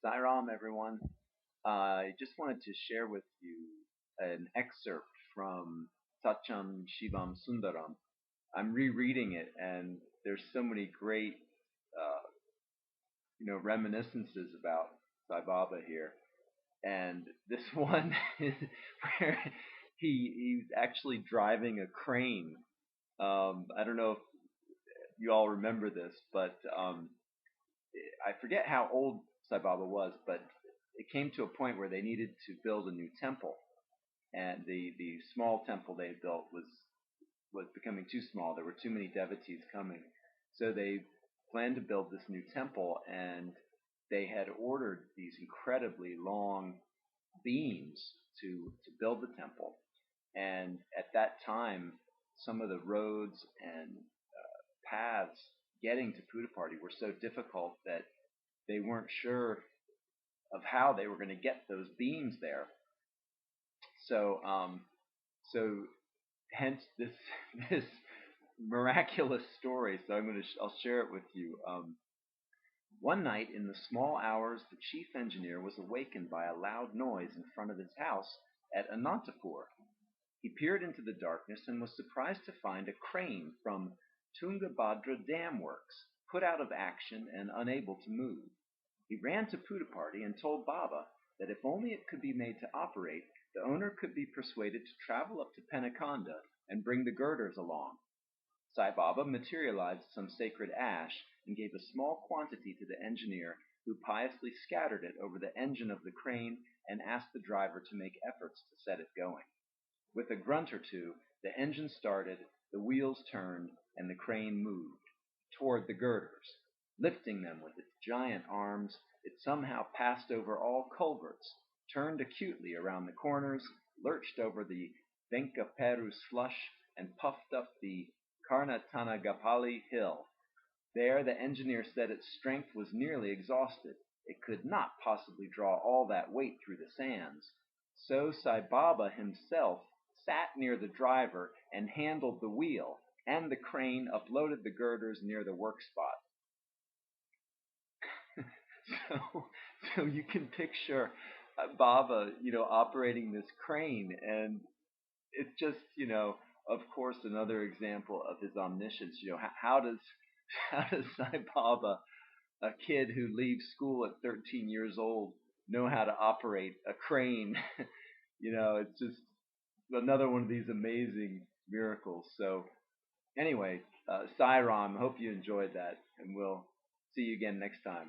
Sairam, everyone. I just wanted to share with you an excerpt from Satyam Sivam Sundaram. I'm rereading it, and there's so many great, uh, reminiscences about Sai Baba here. And this one is where he's actually driving a crane. I don't know if you all remember this, but I forget how old Sai Baba was, but it came to a point where they needed to build a new temple, and the small temple they built was becoming too small. There were too many devotees coming, so they planned to build this new temple, and they had ordered these incredibly long beams to build the temple. And at that time, some of the roads and paths getting to Puttaparthi were so difficult that they weren't sure of how they were going to get those beams there. So, so hence this this miraculous story. So I'll share it with you. One night in the small hours, the chief engineer was awakened by a loud noise in front of his house at Anantapur. He peered into the darkness and was surprised to find a crane from Tungabhadra Dam Works put out of action and unable to move. He ran to Puttaparthi and told Baba that if only it could be made to operate, the owner could be persuaded to travel up to Penakonda and bring the girders along. Sai Baba materialized some sacred ash and gave a small quantity to the engineer, who piously scattered it over the engine of the crane and asked the driver to make efforts to set it going. With a grunt or two, the engine started, the wheels turned, and the crane moved toward the girders. Lifting them with its giant arms, it somehow passed over all culverts, turned acutely around the corners, lurched over the Venkaperu slush, and puffed up the Karnatanagapalli hill. There the engineer said its strength was nearly exhausted. It could not possibly draw all that weight through the sands. So Sai Baba himself sat near the driver and handled the wheel, and the crane uploaded the girders near the work spot. so, so you can picture Baba, operating this crane, and it's just, of course, another example of his omniscience. How does how does Sai Baba, a kid who leaves school at 13 years old, know how to operate a crane? It's just another one of these amazing miracles. So anyway, Sairam, hope you enjoyed that, and we'll see you again next time.